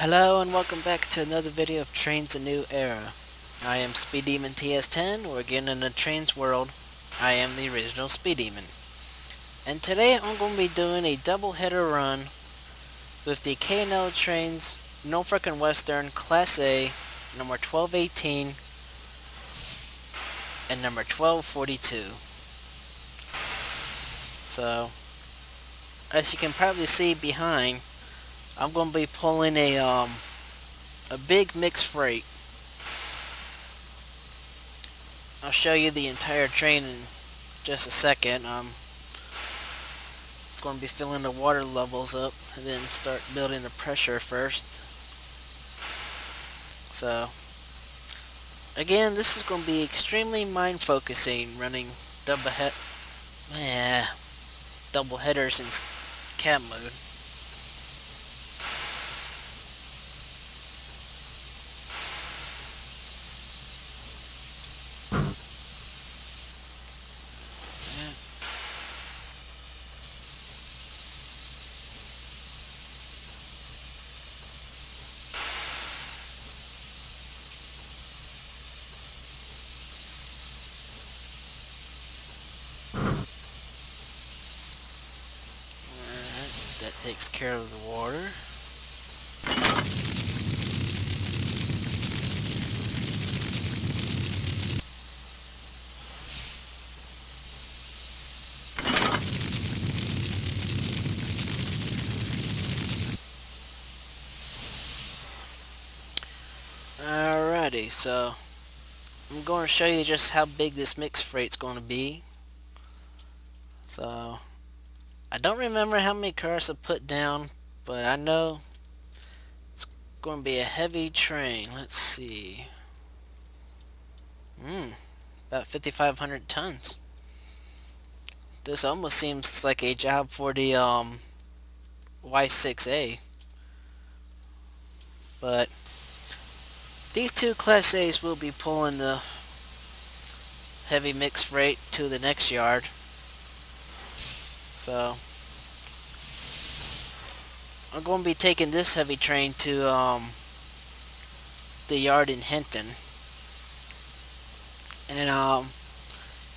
Hello and welcome back to another video of Trainz N&W Era. I am Speed Demon TS10. We're again in the Trainz world. I am the original Speed Demon. And today I'm going to be doing a double header run with the K&L Trainz Norfolk and Western Class A number 1218 and number 1242. So, as you can probably see behind, I'm going to be pulling a big mixed freight. I'll show you the entire train in just a second. I'm going to be filling the water levels up and then start building the pressure first. So, again, this is going to be extremely mind focusing, running double headers in cab mode. That takes care of the water. Alrighty, so I'm going to show you just how big this mixed freight's going to be. So, I don't remember how many cars I put down, but I know it's going to be a heavy train. Let's see. About 5,500 tons. This almost seems like a job for the Y6A. But these two Class A's will be pulling the heavy mixed freight to the next yard. So I'm going to be taking this heavy train to the yard in Hinton. And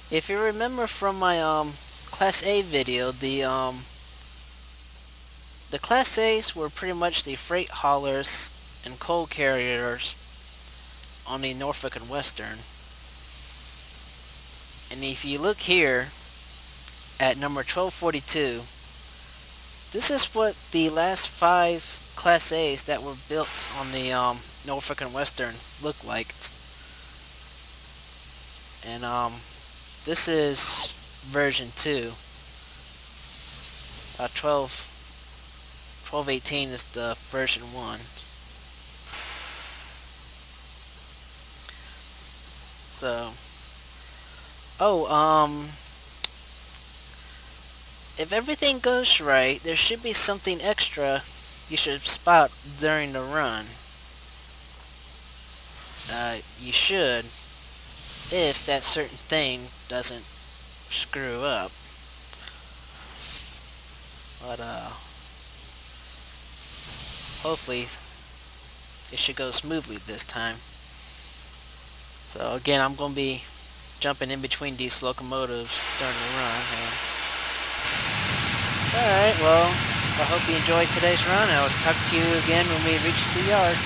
if you remember from my Class A video, the Class A's were pretty much the freight haulers and coal carriers on the Norfolk and Western. And if you look here at number 1242, this is what the last 5 Class A's that were built on the Norfolk and Western look like. And this is version 2. 1218 is the version 1. So, if everything goes right, there should be something extra you should spot during the run. You should, if that certain thing doesn't screw up. But hopefully it should go smoothly this time. So again, I'm going to be jumping in between these locomotives during the run. Alright, well, I hope you enjoyed today's run. I'll talk to you again when we reach the yard.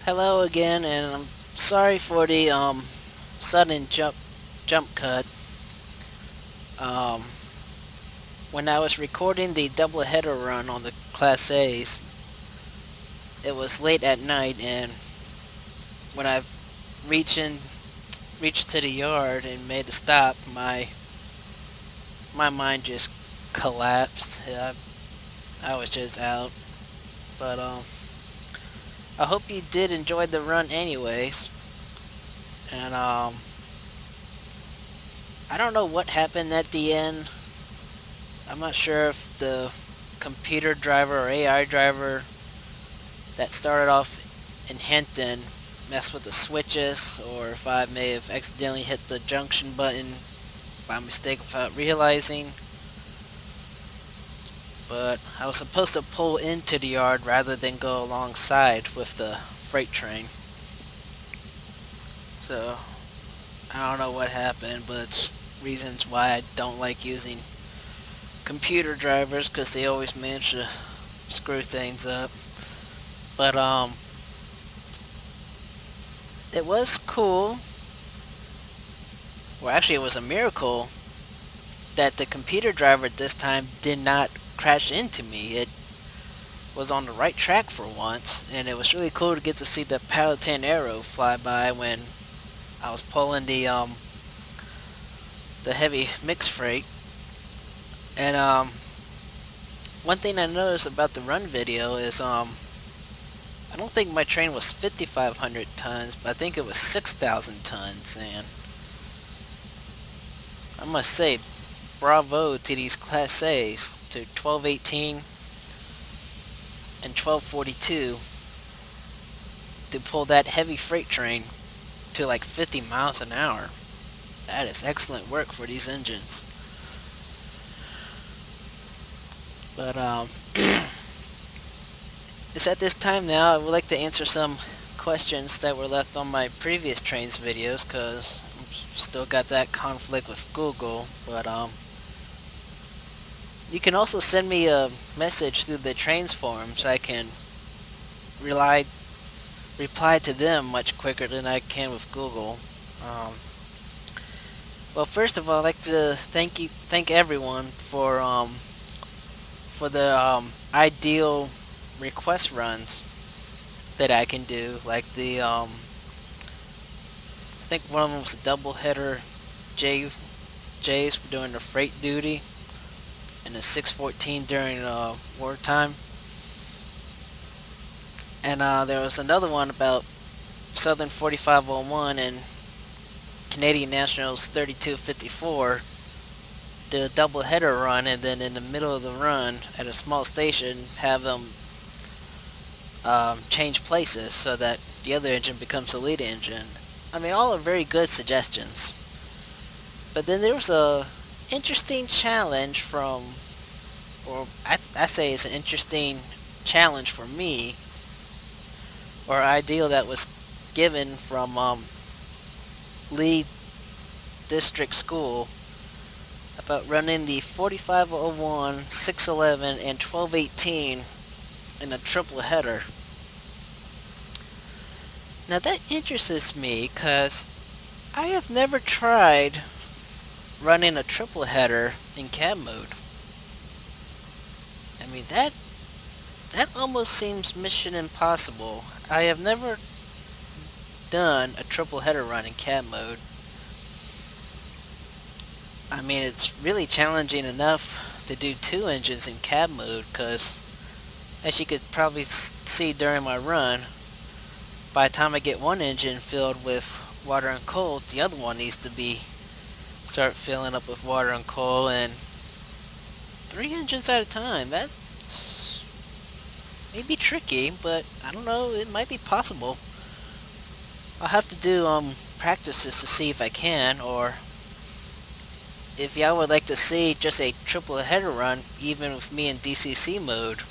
Hello again, and I'm sorry for the sudden jump cut. Um, when I was recording the double header run on the Class A's, it was late at night, and when I reached in, reached to the yard and made a stop, my mind just collapsed. I was just out. But I hope you did enjoy the run anyways. And I don't know what happened at the end. I'm not sure if the computer driver or AI driver that started off in Hinton messed with the switches, or if I may have accidentally hit the junction button by mistake without realizing. But I was supposed to pull into the yard rather than go alongside with the freight train. So I don't know what happened, but it's reasons why I don't like using computer drivers, because they always manage to screw things up. But it was cool. Well, actually, it was a miracle that the computer driver this time did not crash into me. It was on the right track for once, and it was really cool to get to see the Palatine Arrow fly by when I was pulling the heavy mixed freight. And one thing I noticed about the run video is I don't think my train was 5,500 tons, but I think it was 6,000 tons, and I must say, bravo to these Class A's, to 1218 and 1242, to pull that heavy freight train to like 50 miles an hour. That is excellent work for these engines. But it's at this time now I would like to answer some questions that were left on my previous trains videos, because I've still got that conflict with Google. But you can also send me a message through the trains forum, so I can reply to them much quicker than I can with Google. Well, first of all, I'd like to thank everyone for the ideal request runs that I can do. Like I think one of them was a double header J's for doing the freight duty, and the 614 during wartime. And there was another one about Southern 4501 and Canadian Nationals 3254, do a double header run, and then in the middle of the run at a small station have them change places so that the other engine becomes the lead engine. I mean, all are very good suggestions. But then there was a interesting challenge from, or I say it's an interesting challenge for me, or ideal that was given from Lee District School about running the 4501, 611, and 1218 in a triple header. Now that interests me because I have never tried running a triple header in cab mode. I mean that almost seems mission impossible. I have never done a triple header run in cab mode. I mean, it's really challenging enough to do two engines in cab mode because, as you could probably see during my run, by the time I get one engine filled with water and coal, the other one needs to be start filling up with water and coal, and three engines at a time. That's maybe tricky, but I don't know. It might be possible. I'll have to do practices to see if I can, or if y'all would like to see just a triple header run, even with me in DCC mode,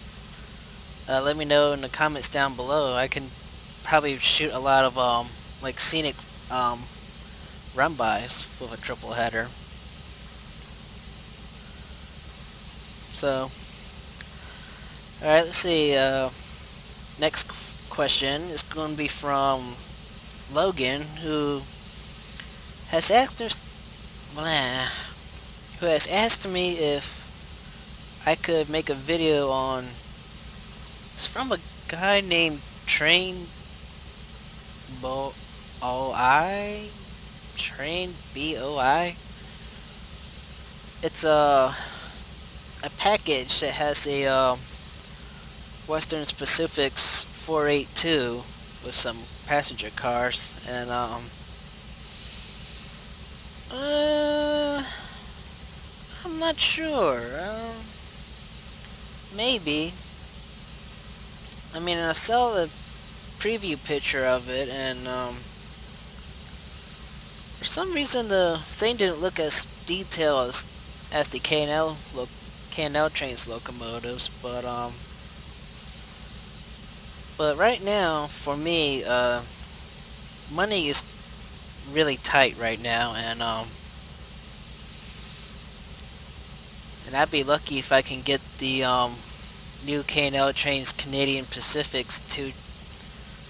let me know in the comments down below. I can probably shoot a lot of like scenic run bys with a triple header. So, alright, let's see. Next question is going to be from Logan, who has asked me if I could make a video on. It's from a guy named Train BOI. Train BOI. It's a package that has a Western Pacific's 482 with some passenger cars, and I'm not sure. Maybe. I mean, I saw the preview picture of it, and for some reason the thing didn't look as detailed as the K&L Trainz locomotives, but right now for me, money is really tight right now, and I'd be lucky if I can get the new K&L Trainz Canadian Pacific's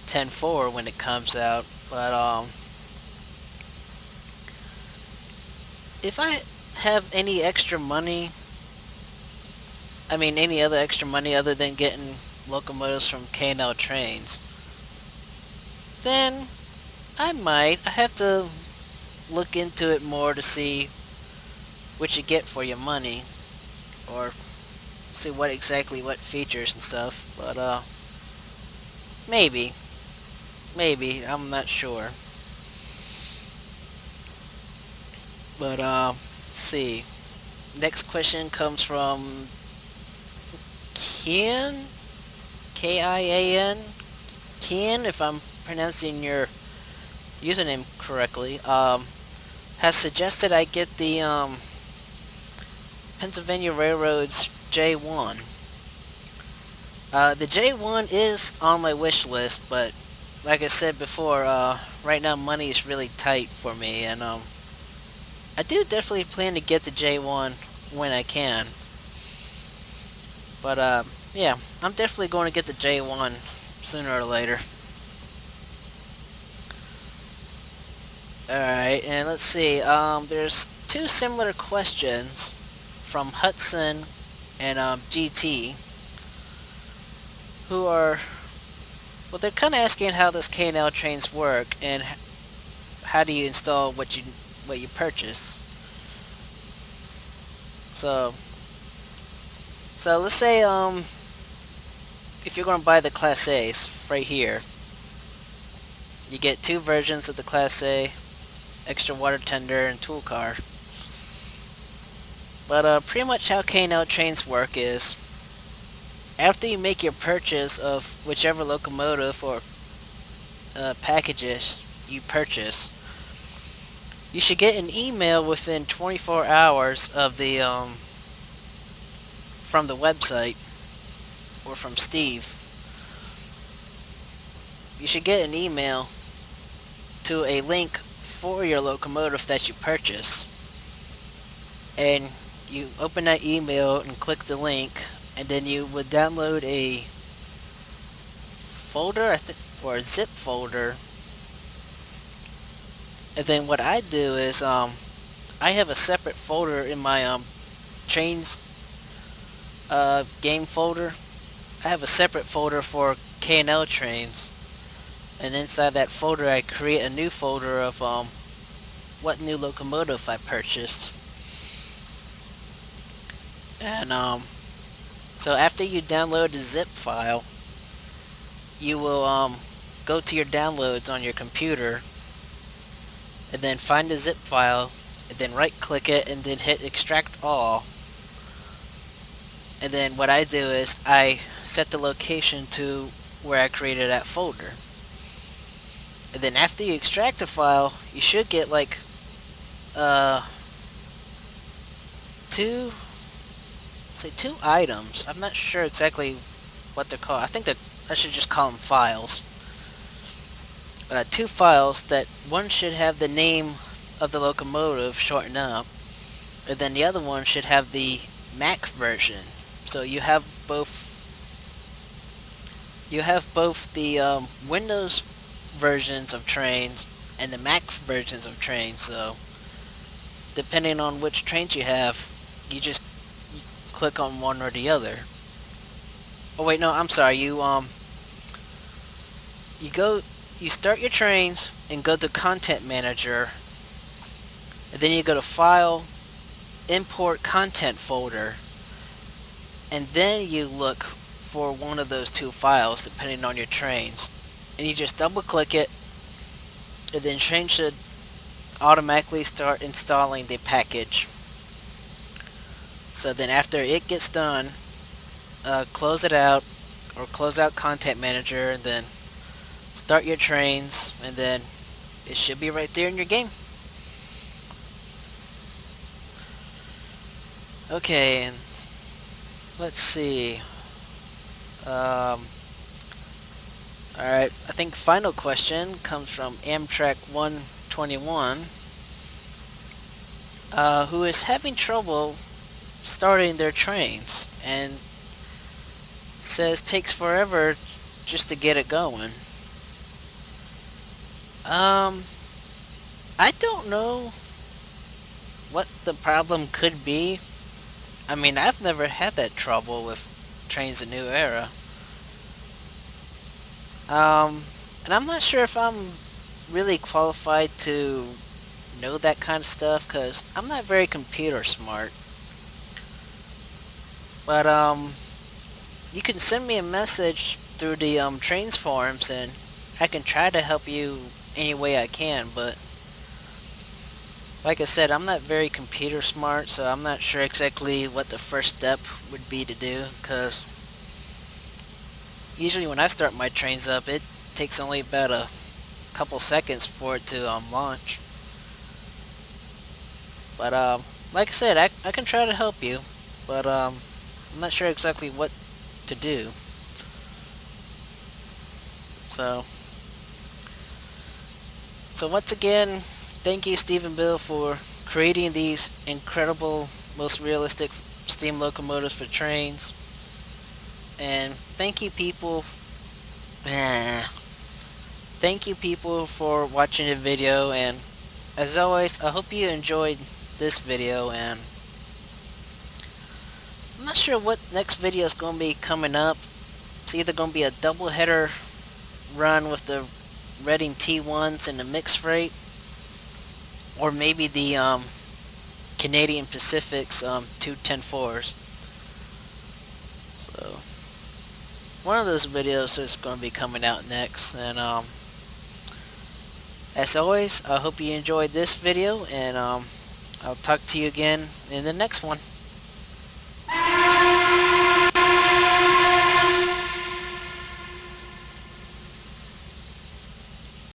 210-4 when it comes out. But if I have any extra money, I mean any other extra money other than getting locomotives from K&L Trainz, then I might. I have to look into it more to see what you get for your money, or see what features and stuff. But maybe, I'm not sure. But let's see. Next question comes from Kian, Kian, Kian, if I'm pronouncing your username correctly. Has suggested I get the Pennsylvania Railroad's J1. The J1 is on my wish list, but like I said before, right now money is really tight for me, and I do definitely plan to get the J1 when I can. But yeah, I'm definitely going to get the J1 sooner or later. Alright, and let's see, there's two similar questions from Hudson and GT, who are, well, they're kind of asking how this K&L Trainz work, and how do you install what you purchase. So let's say if you're going to buy the Class A's right here, you get two versions of the Class A, extra water tender and tool car. But pretty much how K&L Trainz work is, after you make your purchase of whichever locomotive or packages you purchase, you should get an email within 24 hours of the from the website or from Steve. You should get an email to a link for your locomotive that you purchased, and you open that email and click the link, and then you would download a folder, or a zip folder. And then what I do is I have a separate folder in my Trainz game folder. I have a separate folder for K&L Trainz, and inside that folder I create a new folder of what new locomotive I purchased. And so after you download the zip file, you will go to your downloads on your computer, and then find the zip file, and then right click it, and then hit extract all. And then what I do is I set the location to where I created that folder. And then after you extract the file, you should get like two items. I'm not sure exactly what they're called. I think that I should just call them files. Two files that one should have the name of the locomotive shortened up, and then the other one should have the Mac version. So you have both the Windows versions of Trainz and the Mac versions of Trainz. So depending on which Trainz you have, you just click on one or the other. Oh wait, no, I'm sorry. You start your Trainz and go to Content Manager, and then you go to File, Import Content folder, and then you look for one of those two files depending on your Trainz, and you just double click it, and then Trainz should automatically start installing the package. So then after it gets done, close it out, or close out Content Manager, and then start your Trainz, and then it should be right there in your game. Okay, and let's see. Alright, I think final question comes from Amtrak 121, who is having trouble starting their Trainz, and says takes forever just to get it going. I don't know what the problem could be. I mean, I've never had that trouble with Trainz N&W. And I'm not sure if I'm really qualified to know that kind of stuff, because I'm not very computer smart. But, you can send me a message through the Trainz forums, and I can try to help you any way I can, but like I said, I'm not very computer smart, so I'm not sure exactly what the first step would be to do, because usually when I start my Trainz up, it takes only about a couple seconds for it to launch. But like I said, I can try to help you, but I'm not sure exactly what to do. So once again, thank you, Stephen Bill, for creating these incredible, most realistic steam locomotives for Trainz. And thank you people for watching the video, and as always, I hope you enjoyed this video, and I'm not sure what next video is going to be coming up. It's either going to be a double header run with the Reading T1s and the mixed freight, or maybe the Canadian Pacific's 210-4s. So one of those videos is going to be coming out next, and as always, I hope you enjoyed this video, and I'll talk to you again in the next one.